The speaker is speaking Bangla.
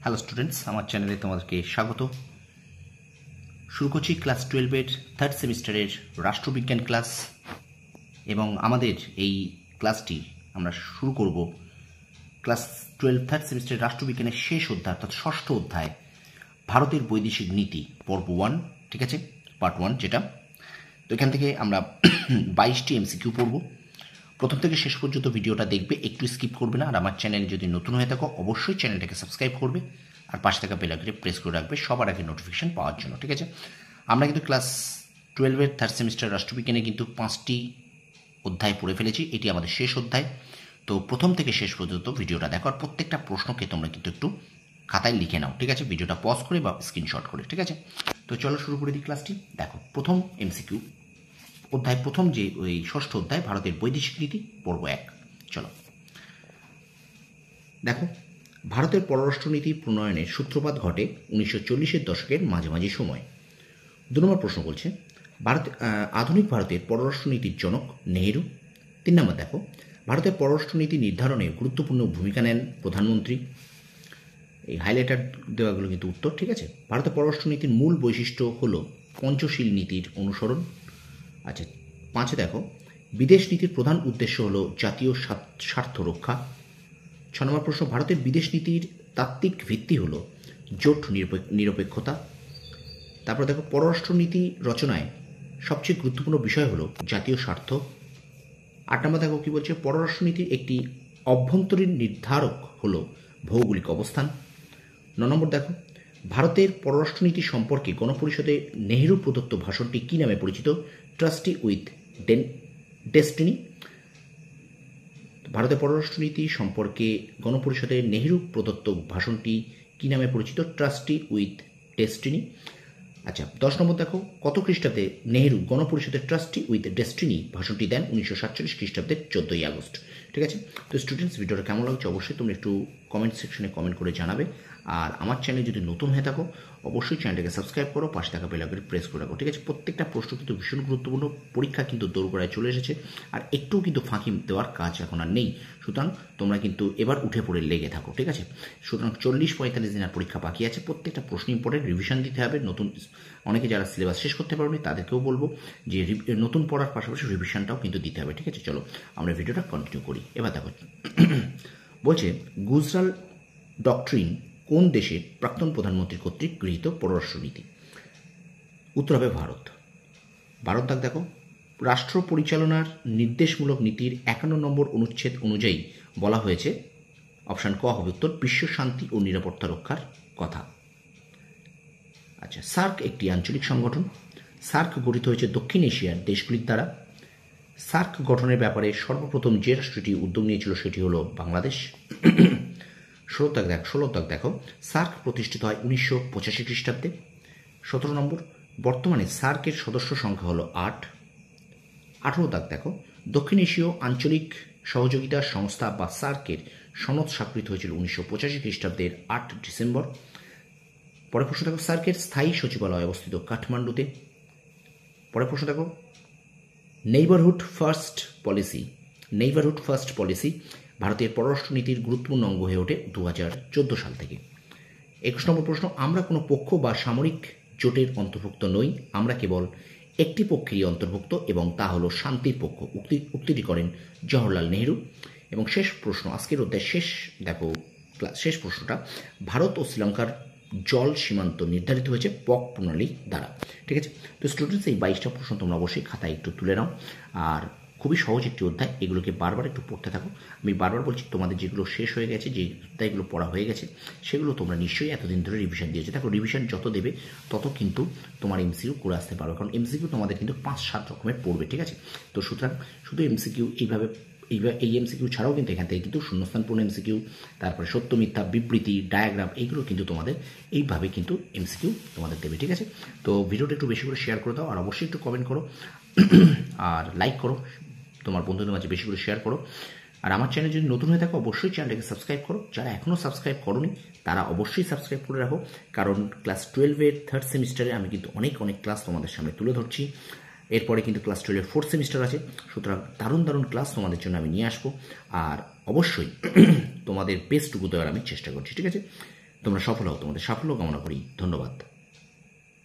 হ্যালো স্টুডেন্টস, আমার চ্যানেলে তোমাদেরকে স্বাগত। শুরু করছি ক্লাস 12-এর থার্ড সেমিস্টারের রাষ্ট্রবিজ্ঞান ক্লাস। এবং আমাদের এই ক্লাসটি আমরা শুরু করব ক্লাস 12 থার্ড সেমিস্টারের রাষ্ট্রবিজ্ঞানের শেষ অধ্যায়, অর্থাৎ ষষ্ঠ অধ্যায়, ভারতের বৈদেশিক নীতি, পর্ব 1, ঠিক আছে, পার্ট 1 যেটা। তো এখান থেকে আমরা 22টি এমসিকিউ পড়ব। প্রথম থেকে শেষ পর্যন্ত ভিডিওটা দেখবে, একটু স্কিপ করবে না। আর আমার চ্যানেলে যদি নতুন হয়ে থাকো অবশ্যই চ্যানেলটাকে সাবস্ক্রাইব করবে আর পাশে থাকা বেল আইকনে প্রেস করে রাখবে সবার আগে নোটিফিকেশন পাওয়ার জন্য, ঠিক আছে। আমরা কিন্তু ক্লাস 12-এর থার্ড সেমিস্টার রাষ্ট্রবিজ্ঞানে কিন্তু 5টি অধ্যায় পড়ে ফেলেছি। এটি আমাদের শেষ অধ্যায়। তো প্রথম থেকে শেষ পর্যন্ত ভিডিওটা দেখো আর প্রত্যেকটা প্রশ্নকে তোমরা কিন্তু একটু খাতায় লিখে নাও, ঠিক আছে, ভিডিওটা পজ করে বা স্ক্রিনশট করে, ঠিক আছে। তো চলো শুরু করে দিই ক্লাসটি। দেখো প্রথম এমসিকিউ অধ্যায়, প্রথম যে ওই ষষ্ঠ অধ্যায়, ভারতের বৈদেশিক নীতি, পর্ব 1। চলো দেখো, ভারতের পররাষ্ট্রনীতি প্রণয়নের সূত্রপাত ঘটে 1940-এর দশকের মাঝামাঝি সময়। 2 নম্বর প্রশ্ন বলছে আধুনিক ভারতের পররাষ্ট্রনীতির জনক নেহেরু। 3 নম্বর দেখো, ভারতের পররাষ্ট্রনীতি নির্ধারণে গুরুত্বপূর্ণ ভূমিকা নেন প্রধানমন্ত্রী। এই হাইলাইটার দেওয়াগুলো কিন্তু উত্তর, ঠিক আছে। ভারতের পররাষ্ট্রনীতির মূল বৈশিষ্ট্য হল পঞ্চশীল নীতির অনুসরণ। আচ্ছা, 5 দেখো, বিদেশ নীতির প্রধান উদ্দেশ্য হল জাতীয় স্বার্থ রক্ষা। 6 নম্বর প্রশ্ন, ভারতের বিদেশ নীতির তাত্ত্বিক ভিত্তি হল জোট নিরপেক্ষতা। তারপর দেখো, পররাষ্ট্রনীতি রচনায় সবচেয়ে গুরুত্বপূর্ণ বিষয় হল জাতীয় স্বার্থ। 8 নম্বর দেখো কি বলছে, পররাষ্ট্রনীতির একটি অভ্যন্তরীণ নির্ধারক হল ভৌগোলিক অবস্থান। 9 নম্বর দেখো, ভারতের পররাষ্ট্রনীতি সম্পর্কে গণপরিষদে নেহেরু প্রদত্ত ভাষণটি কী নামে পরিচিত? Trustee with destiny. ভারতের পররাষ্ট্রনীতি সম্পর্কে গণপরিষদে নেহেরু প্রদত্ত ভাষণটি কী নামে পরিচিত? Trustee with destiny. আচ্ছা, 10 নম্বর দেখো, কত খ্রিস্টাব্দে নেহেরু গণপরিষদের ট্রাস্টি উইথ ডেস্টিনি ভাষণটি দেন? 1947 খ্রিস্টাব্দের 14ই আগস্ট, ঠিক আছে। তো স্টুডেন্টস, ভিডিওটা কেমন লাগছে অবশ্যই তোমরা একটু কমেন্ট সেকশনে কমেন্ট করে জানাবে। আর আমার চ্যানেলে যদি নতুন হয়ে থাকো অবশ্যই চ্যানেলটাকে সাবস্ক্রাইব করো, পাশে থাকা বেল আইকনে প্রেস করে রাখো, ঠিক আছে। প্রত্যেকটা প্রশ্ন কিন্তু ভীষণ গুরুত্বপূর্ণ। পরীক্ষা কিন্তু দোরগোড়ায় চলে এসেছে আর একটু কিন্তু ফাঁকি দেওয়ার কাজ এখন আর নেই। সুতরাং তোমরা কিন্তু এবার উঠে পড়ে লেগে থাকো, ঠিক আছে। সুতরাং 40-45 দিনের পরীক্ষা বাকি আছে। প্রত্যেকটা প্রশ্ন ইম্পর্টেন্ট, রিভিশন দিতে হবে। নতুন অনেকে যারা সিলেবাস শেষ করতে পারোনি তাদেরকেও বলবো যে নতুন পড়ার পাশাপাশি রিভিশনটাও কিন্তু দিতে হবে, ঠিক আছে। চলো আমরা ভিডিওটা কন্টিনিউ করি। এবার দেখো বলছে, গুজরাল ডক্ট্রিন কোন দেশের প্রাক্তন প্রধানমন্ত্রী কর্তৃক গৃহীত পররাষ্ট্রনীতি? উত্তর হবে ভারত। 12 দাগ দেখো, রাষ্ট্র পরিচালনার নির্দেশমূলক নীতির 51 নম্বর অনুচ্ছেদ অনুযায়ী বলা হয়েছে, অপশান ক হবে উত্তর, বিশ্ব শান্তি ও নিরাপত্তা রক্ষার কথা। আচ্ছা, সার্ক একটি আঞ্চলিক সংগঠন। সার্ক গঠিত হয়েছে দক্ষিণ এশিয়ার দেশগুলির দ্বারা। সার্ক গঠনের ব্যাপারে সর্বপ্রথম যে রাষ্ট্রটি উদ্যোগ নিয়েছিল সেটি হলো বাংলাদেশ। 16 দাগ দেখো, সার্ক প্রতিষ্ঠিত হয় 1985 খ্রিস্টাব্দে। 17 নম্বর, বর্তমানে সার্কের সদস্য সংখ্যা হলো 8। 18 দাগ দেখো, দক্ষিণ এশীয় আঞ্চলিক সহযোগিতা সংস্থা বা সার্কের সনদ স্বাক্ষরিত হয়েছিল 1985 খ্রিস্টাব্দের 8 ডিসেম্বর। পরের প্রশ্ন দেখো, সার্কের স্থায়ী সচিবালয় অবস্থিত কাঠমান্ডুতে। পরের প্রশ্ন দেখো, নেইবারহুড ফার্স্ট পলিসি ভারতের পররাষ্ট্রনীতির গুরুত্বপূর্ণ অঙ্গ হয়ে ওঠে 2014 সাল থেকে। 21 নম্বর প্রশ্ন, আমরা কোনো পক্ষ বা সামরিক জোটের অন্তর্ভুক্ত নই, আমরা কেবল একটি পক্ষেরই অন্তর্ভুক্ত এবং তা হলো শান্তির পক্ষ। উক্তিটি করেন জওহরলাল নেহেরু। এবং শেষ প্রশ্ন, আজকের অধ্যায় শেষ প্রশ্নটা, ভারত ও শ্রীলঙ্কার জল সীমান্ত নির্ধারিত হয়েছে পক প্রণালী দ্বারা, ঠিক আছে। তো স্টুডেন্টস, এই 22টা প্রশ্ন তোমরা অবশ্যই খাতায় একটু তুলে নাও। আর খুবই সহজ একটি অধ্যায়, এগুলোকে বারবার একটু পড়তে থাকো। আমি বারবার বলছি, তোমাদের যেগুলো শেষ হয়ে গেছে, যে অধ্যায়গুলো পড়া হয়ে গেছে, সেগুলো তোমরা নিশ্চয়ই এতদিন ধরে রিভিশন দিয়েছো। দেখো, রিভিশন যত দেবে তত কিন্তু তোমার এমসিকিউ করে আসতে পারবে, কারণ এমসিকিউ তোমাদের কিন্তু 5-7 রকমের পড়বে, ঠিক আছে। তো সুতরাং শুধু এমসিকিউ এই এমসিকিউ ছাড়াও কিন্তু এখান থেকে কিন্তু শূন্যস্থানপূর্ণ এমসিকিউ, তারপরে সত্য মিথ্যা বিবৃতি, ডায়াগ্রাম, এইগুলো কিন্তু তোমাদের এইভাবে কিন্তু এমসিকিউ তোমাদের দেবে, ঠিক আছে। তো ভিডিওটা একটু বেশি করে শেয়ার করে দাও আর অবশ্যই একটু কমেন্ট করো আর লাইক করো, তোমার বন্ধুদের মাঝে বেশি করে শেয়ার করো। আর আমার চ্যানেল যদি নতুন হয়ে থাকো অবশ্যই চ্যানেলটাকে সাবস্ক্রাইব করো। যারা এখনও সাবস্ক্রাইব করোনি তারা অবশ্যই সাবস্ক্রাইব করে রাখো, কারণ ক্লাস 12-এর থার্ড সেমিস্টারে আমি কিন্তু অনেক ক্লাস তোমাদের সামনে তুলে ধরছি। এরপরে কিন্তু ক্লাস 12-এর ফোর্থ সেমিস্টার আছে, সুতরাং দারুণ ক্লাস তোমাদের জন্য আমি নিয়ে আসবো। আর অবশ্যই তোমাদের বেস্টটুকু দেওয়ার আমি চেষ্টা করছি, ঠিক আছে। তোমরা সফল হও, তোমাদের সাফল্য কামনা করি। ধন্যবাদ।